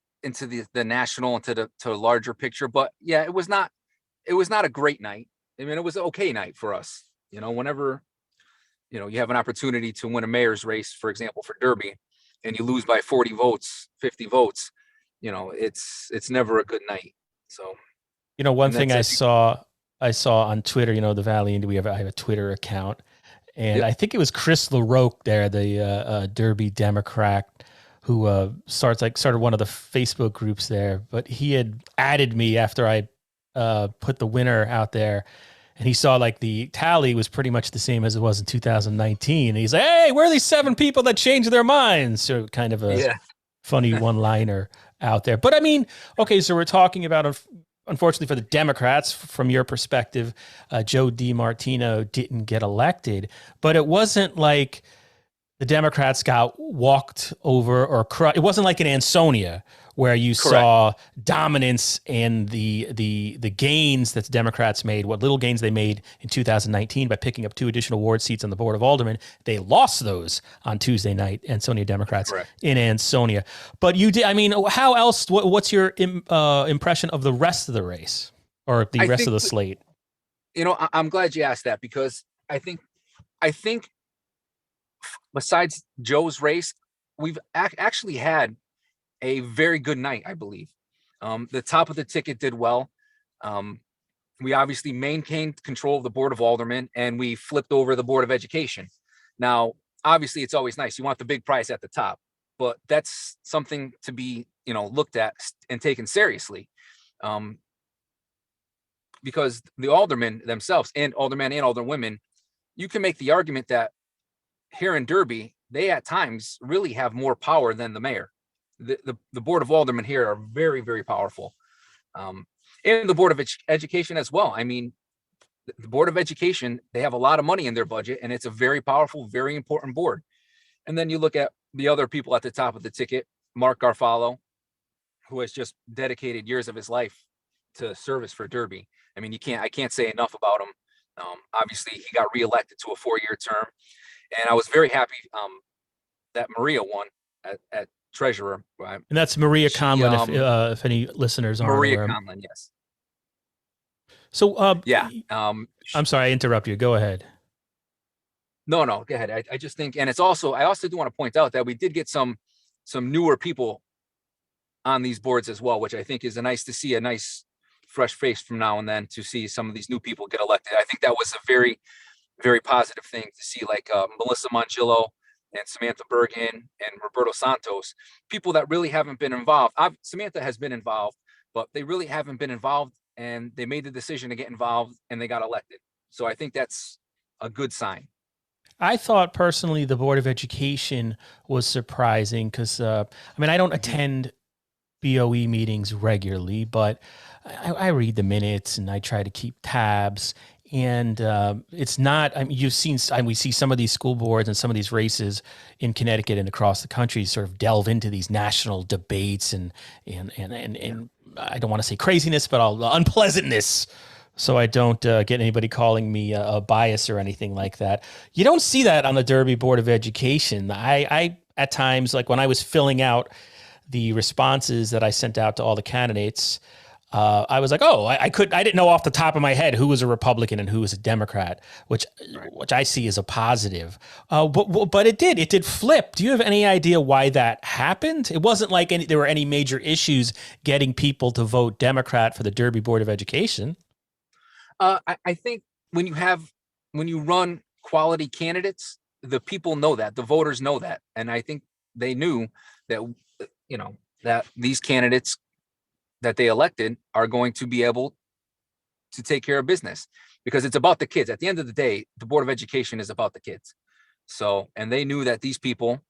national, to the larger picture, but yeah, it was not a great night. I mean, it was an okay night for us. Whenever, you have an opportunity to win a mayor's race, for example, for Derby, and you lose by 40 votes, 50 votes, it's never a good night. So, one thing I saw on Twitter, the Valley Indy, I have a Twitter account. And I think it was Chris LaRoque there, the Derby Democrat, who started one of the Facebook groups there. But he had added me after I put the winner out there, and he saw like the tally was pretty much the same as it was in 2019. And he's like, "Hey, where are these 7 people that changed their minds?" So kind of a funny one-liner out there. But I mean, okay, so we're talking about unfortunately for the Democrats, from your perspective, Joe DiMartino didn't get elected, but it wasn't like the Democrats got walked over or it wasn't like in Ansonia where you saw dominance and the gains that the Democrats made, what little gains they made in 2019 by picking up 2 additional ward seats on the Board of Aldermen. They lost those on Tuesday night, Ansonia Democrats in Ansonia. But you did, I mean, how else, what's your impression of the rest of the race or the rest of the slate? I'm glad you asked that, because I think besides Joe's race, we've actually had a very good night, I believe. The top of the ticket did well. We obviously maintained control of the Board of Aldermen, and we flipped over the Board of Education. Now, obviously, it's always nice. You want the big prize at the top, but that's something to be, looked at and taken seriously. Because the aldermen themselves, and aldermen and alderwomen, you can make the argument that here in Derby, they at times really have more power than the mayor. The Board of Aldermen here are very, very powerful. And the Board of Education as well. I mean, the Board of Education, they have a lot of money in their budget, and it's a very powerful, very important board. And then you look at the other people at the top of the ticket, Mark Garfalo, who has just dedicated years of his life to service for Derby. I mean, I can't say enough about him. Obviously, he got reelected to a 4-year term, and I was very happy that Maria won at treasurer. And that's Maria Conlon, if any listeners aren't Maria aware. Conlon, yes. So, I'm sorry, I interrupt you. Go ahead. No, go ahead. I just think, and I also do want to point out that we did get some newer people on these boards as well, which I think is nice to see, a nice fresh face from now and then, to see some of these new people get elected. I think that was a very, very positive thing to see, like Melissa Mongillo and Samantha Bergen and Roberto Santos, people that really haven't been involved. Samantha has been involved, but they really haven't been involved, and they made the decision to get involved, and they got elected. So I think that's a good sign. I thought personally the Board of Education was surprising because, I don't attend BOE meetings regularly, but I read the minutes and I try to keep tabs. And it's not, you've seen, we see some of these school boards and some of these races in Connecticut and across the country sort of delve into these national debates and I don't want to say craziness, but unpleasantness. So I don't get anybody calling me a bias or anything like that. You don't see that on the Derby Board of Education. I at times, like when I was filling out the responses that I sent out to all the candidates, I was like, I didn't know off the top of my head who was a Republican and who was a Democrat, which I see as a positive. But it did flip. Do you have any idea why that happened? It wasn't like there were any major issues getting people to vote Democrat for the Derby Board of Education. I think when you have when you run quality candidates, the people know that, the voters know that. And I think they knew that, you know, that these candidates that they elected are going to be able to take care of business, because it's about the kids. At the end of the day, the Board of Education is about the kids. So, and they knew that these people,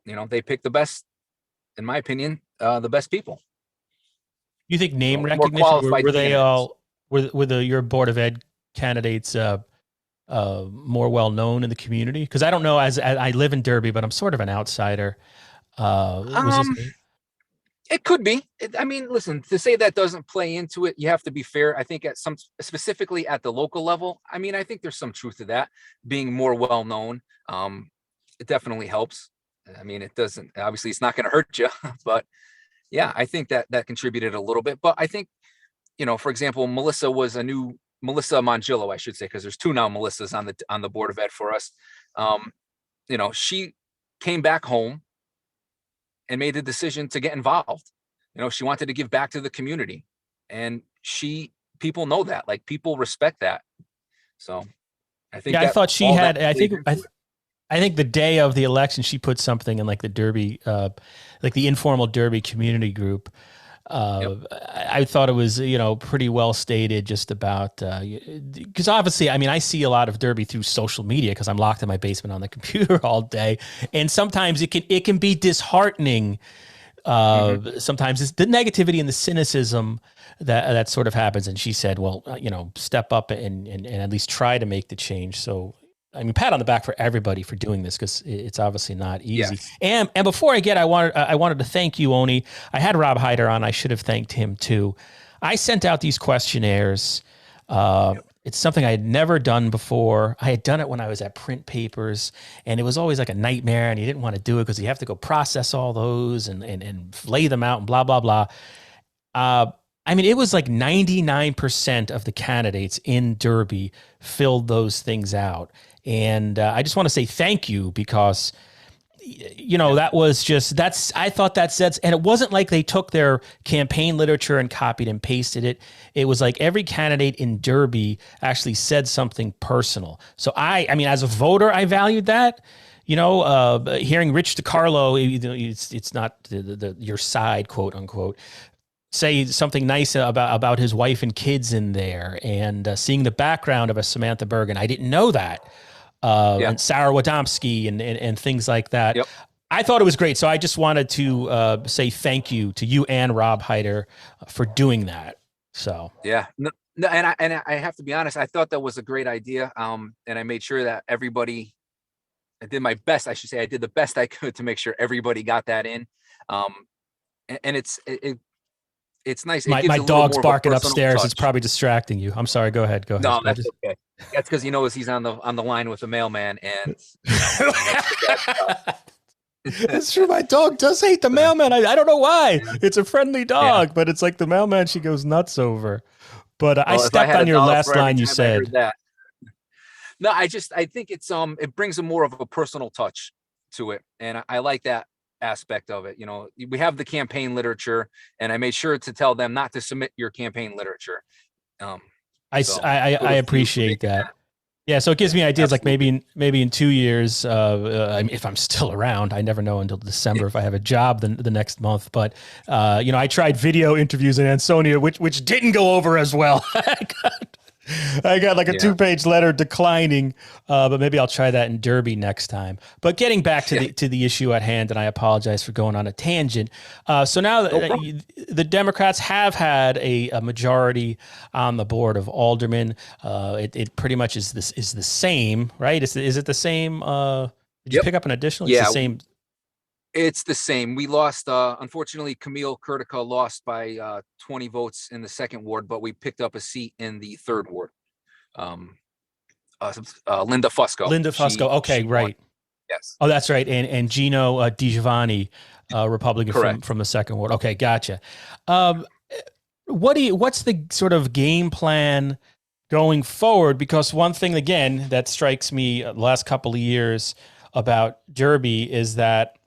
you know, they picked the best, in my opinion, the best people. You think name More recognition, qualified were they candidates. all, were your Board of Ed candidates more well known in the community? Because I don't know, as I live in Derby, but I'm sort of an outsider. Was this, It could be. I mean, listen, to say that doesn't play into it, you have to be fair. I think at some, specifically at the local level, I mean, I think there's some truth to that. Being more well known, it definitely helps. I mean, it doesn't, obviously it's not going to hurt you, but yeah, I think that that contributed a little bit. But I think, you know, for example, Melissa Mongillo, I should say, because there's two now Melissas on the Board of Ed for us. You know, she came back home and made the decision to get involved. You know, she wanted to give back to the community, and people know that, like, people respect that. So I think, yeah, I thought she had, I think the day of the election, she put something in like the Derby, like the informal Derby community group. I thought it was, you know, pretty well stated, just about, because obviously, I mean, I see a lot of Derby through social media because I'm locked in my basement on the computer all day. And sometimes it can be disheartening. Sometimes it's the negativity and the cynicism that sort of happens. And she said, well, you know, step up and at least try to make the change. So, I mean, pat on the back for everybody for doing this, because it's obviously not easy. Yes. And before I get, I wanted to thank you, Oni. I had Rob Hyder on. I should have thanked him too. I sent out these questionnaires. It's something I had never done before. I had done it when I was at Print Papers, and it was always like a nightmare, and you didn't want to do it because you have to go process all those and lay them out and blah, blah, blah. I mean, it was like 99% of the candidates in Derby filled those things out. And I just want to say thank you, because, you know, I thought that said, and it wasn't like they took their campaign literature and copied and pasted it. It was like every candidate in Derby actually said something personal. So I mean, as a voter, I valued that. You know, hearing Rich DiCarlo, it's not your side, quote unquote, say something nice about his wife and kids in there, and seeing the background of a Samantha Bergen. I didn't know that. And Sarah Wadomski and things like that. Yep. I thought it was great. So I just wanted to say thank you to you and Rob Hyder for doing that. So, yeah, no, and I have to be honest, I thought that was a great idea. And I made sure that I did my best. I should say I did the best I could to make sure everybody got that in. And it's nice. My dog's barking upstairs. Touch. It's probably distracting you. I'm sorry. Go ahead. No, that's okay. That's because he knows he's on the line with the mailman, and it's true. My dog does hate the mailman. I don't know why. It's a friendly dog, but it's like the mailman she goes nuts over. But I stepped on your last line. You said that. No, I think it's it brings a more of a personal touch to it, and I like that aspect of it. You know, we have the campaign literature, and I made sure to tell them not to submit your campaign literature. I appreciate that. Yeah, so it gives me ideas. Absolutely. Like maybe in 2 years, if I'm still around. I never know until December if I have a job the next month. But you know, I tried video interviews in Ansonia, which didn't go over as well. I got like a 2-page letter declining, but maybe I'll try that in Derby next time. But getting back to the issue at hand, and I apologize for going on a tangent. So now the Democrats have had a majority on the Board of Aldermen. It pretty much is the same, right? Is it the same? Did you pick up an additional? It's the same. It's the same. We lost, unfortunately, Camille Kurtica lost by 20 votes in the second ward, but we picked up a seat in the third ward. Linda Fusco. Linda Fusco. Okay, right. Won. Yes. Oh, that's right. And Gino DiGiovanni, Republican from the second ward. Okay, gotcha. What's the sort of game plan going forward? Because one thing, again, that strikes me the last couple of years about Derby is that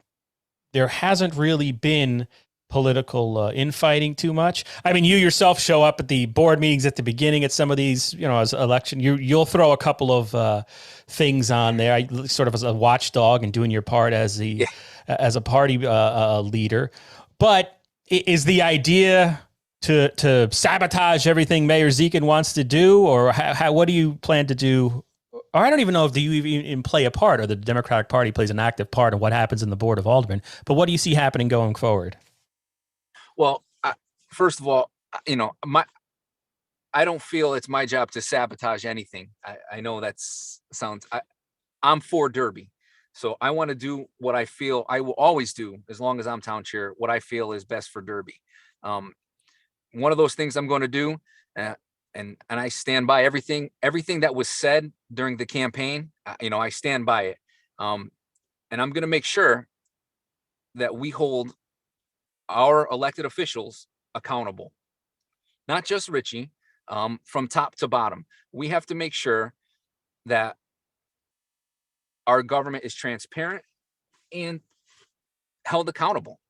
there hasn't really been political infighting too much? I mean, you yourself show up at the board meetings at the beginning at some of these, as election. You'll throw a couple of things on there, sort of as a watchdog and doing your part as a party leader. But is the idea to sabotage everything Mayor Dziekan wants to do, or what do you plan to do? Or I don't even know if you even play a part, or the Democratic Party plays an active part in what happens in the Board of Aldermen. But what do you see happening going forward? Well, first of all, I don't feel it's my job to sabotage anything. I know I'm for Derby. So I want to do what I feel I will always do, as long as I'm town chair, what I feel is best for Derby. One of those things I'm going to do, and I stand by everything that was said during the campaign. I stand by it. And I'm going to make sure that we hold our elected officials accountable, not just Richie, from top to bottom. We have to make sure that our government is transparent and held accountable.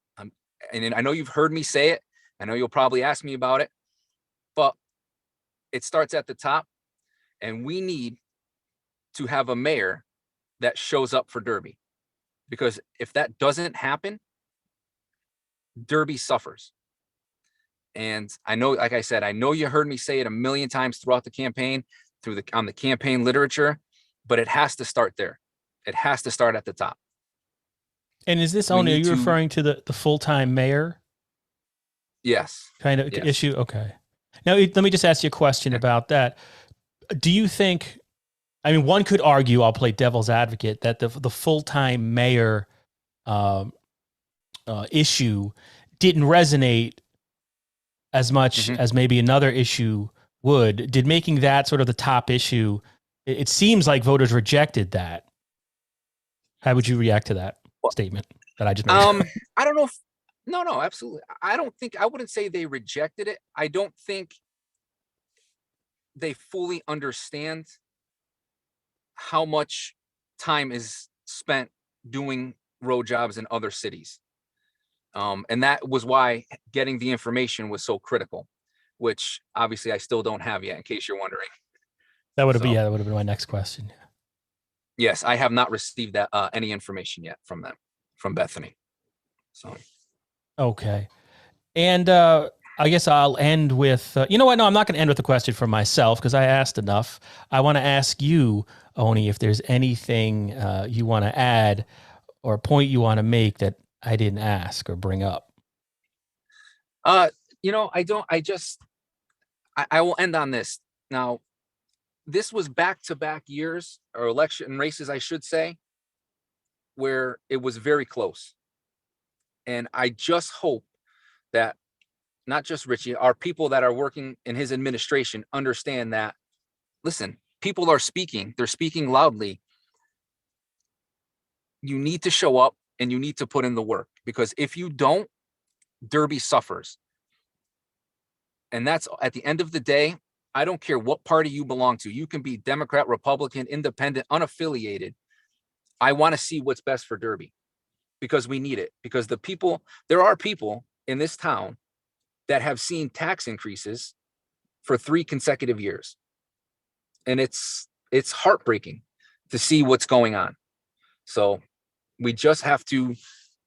And I know you've heard me say it. I know you'll probably ask me about it, but it starts at the top, and we need to have a mayor that shows up for Derby, because if that doesn't happen, Derby suffers. And I know, like I said, I know you heard me say it a million times throughout the campaign, on the campaign literature, but it has to start there. It has to start at the top. And is this only, are you referring to the full-time mayor? Yes. Kind of issue? Okay. Now, let me just ask you a question about that. Do you think, one could argue, I'll play devil's advocate, that the full-time mayor issue didn't resonate as much as maybe another issue would? Did making that sort of the top issue, it seems like voters rejected that. How would you react to that statement that I just made? I don't know if, no, absolutely. I wouldn't say they rejected it. I don't think they fully understand how much time is spent doing road jobs in other cities. And that was why getting the information was so critical, which obviously I still don't have yet, in case you're wondering. That would have been my next question. Yes, I have not received that any information yet from Bethany. So. Okay. And I guess I'll end with, you know what? No, I'm not going to end with a question for myself, because I asked enough. I want to ask you, Oni, if there's anything you want to add or a point you want to make that I didn't ask or bring up. I will end on this. Now, this was back-to-back years, or election races, I should say, where it was very close. And I just hope that not just Richie, our people that are working in his administration understand that, listen, people are speaking. They're speaking loudly. You need to show up and you need to put in the work, because if you don't, Derby suffers. And that's, at the end of the day, I don't care what party you belong to. You can be Democrat, Republican, independent, unaffiliated. I want to see what's best for Derby, because we need it. Because there are people in this town that have seen tax increases for 3 consecutive years. And it's heartbreaking to see what's going on. So we just have to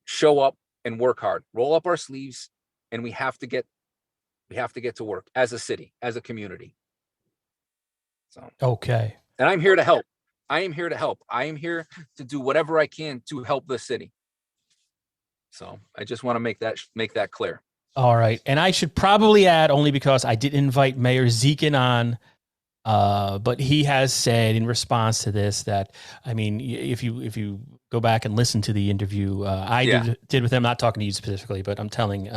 show up and work hard, roll up our sleeves, and we have to get to work as a city, as a community. So, okay. And I'm here to help. I am here to help. I am here to do whatever I can to help the city. So I just want to make that clear. All right. And I should probably add, only because I did invite Mayor Dziekan on, but he has said in response to this that, if you go back and listen to the interview I did with him, not talking to you specifically, but I'm telling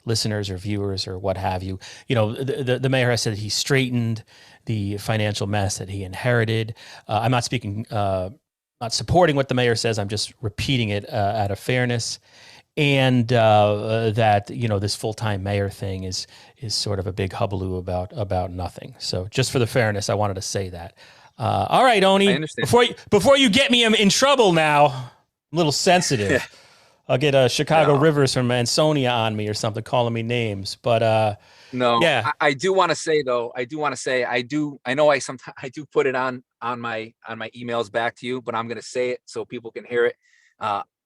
listeners or viewers or what have you, the mayor has said he straightened the financial mess that he inherited. I'm not speaking, not supporting what the mayor says. I'm just repeating it out of fairness. And that, this full-time mayor thing is sort of a big hullabaloo about nothing. So just for the fairness, I wanted to say that. All right, Oni, before you get me in trouble now, I'm a little sensitive. I'll get Chicago No. Rivers from Ansonia on me or something, calling me names. But No, yeah, I do want to say though, I know I sometimes I do put it on my emails back to you, but I'm going to say it so people can hear it.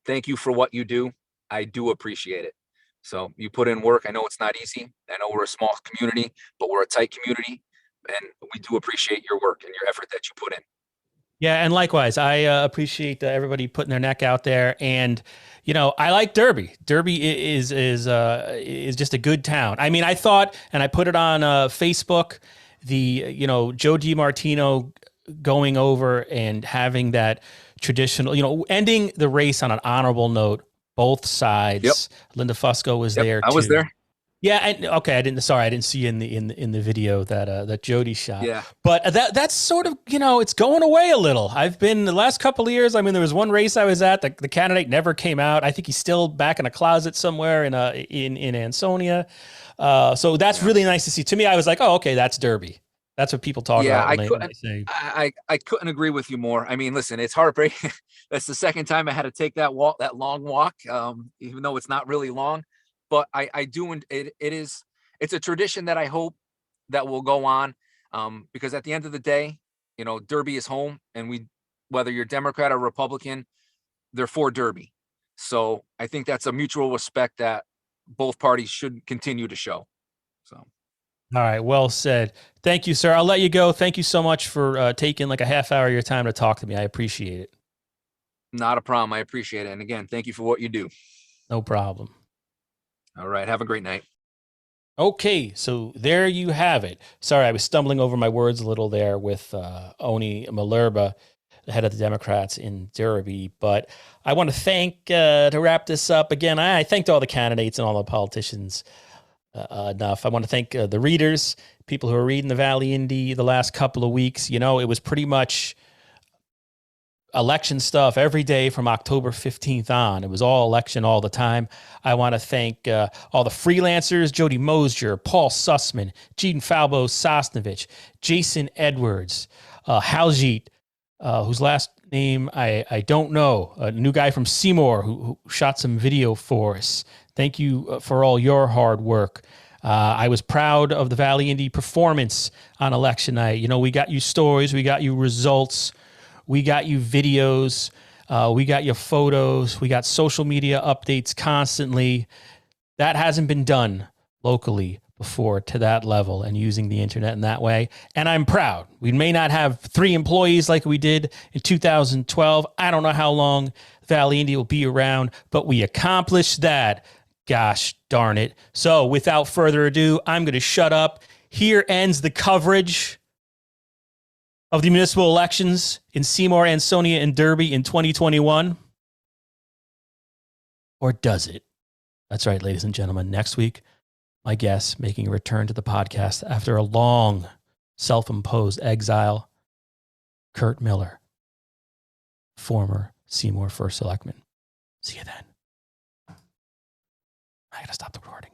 Thank you for what you do. I do appreciate it. So you put in work. I know it's not easy. I know we're a small community, but we're a tight community, and we do appreciate your work and your effort that you put in. yeah, and likewise, I appreciate everybody putting their neck out there. And you know, I like Derby. Derby is just a good town. I mean, I thought, and I put it on Facebook, Joe DiMartino going over and having that traditional, ending the race on an honorable note. Both sides. Yep. Linda Fusco was there. I was there. Yeah. I didn't see in the video that Jody shot. Yeah. But that's sort of, it's going away a little. I've been the last couple of years. I mean, there was one race I was at. The candidate never came out. I think he's still back in a closet somewhere in Ansonia. So that's really nice to see. To me, I was like, oh, okay, that's Derby. That's what people talk about. I couldn't agree with you more. I mean, listen, it's heartbreaking. That's the second time I had to take that long walk, even though it's not really long. But I do. It's a tradition that I hope that will go on, because at the end of the day, Derby is home, and whether you're Democrat or Republican, they're for Derby. So I think that's a mutual respect that both parties should continue to show. So. All right. Well said. Thank you, sir. I'll let you go. Thank you so much for taking like a half hour of your time to talk to me. I appreciate it. Not a problem. I appreciate it. And again, thank you for what you do. No problem. All right. Have a great night. Okay. So there you have it. Sorry, I was stumbling over my words a little there with Oni Malerba, the head of the Democrats in Derby. But I want to thank, to wrap this up again, I thanked all the candidates and all the politicians enough. I want to thank the readers, people who are reading the Valley Indy the last couple of weeks. It was pretty much election stuff every day from October 15th on. It was all election all the time. I want to thank all the freelancers, Jody Mosier, Paul Sussman, Jean Falbo Sosnovich, Jason Edwards, Haljit, whose last name I don't know, a new guy from Seymour who shot some video for us. Thank you for all your hard work. I was proud of the Valley Indy performance on election night. We got you stories, we got you results, we got you videos, we got you photos, we got social media updates constantly. That hasn't been done locally before to that level and using the internet in that way. And I'm proud. We may not have 3 employees like we did in 2012. I don't know how long Valley Indy will be around, but we accomplished that. Gosh darn it. So without further ado, I'm going to shut up. Here ends the coverage of the municipal elections in Seymour, Ansonia, and Derby in 2021. Or does it? That's right, ladies and gentlemen. Next week, my guest making a return to the podcast after a long self-imposed exile, Kurt Miller, former Seymour First Selectman. See you then. I gotta stop the recording.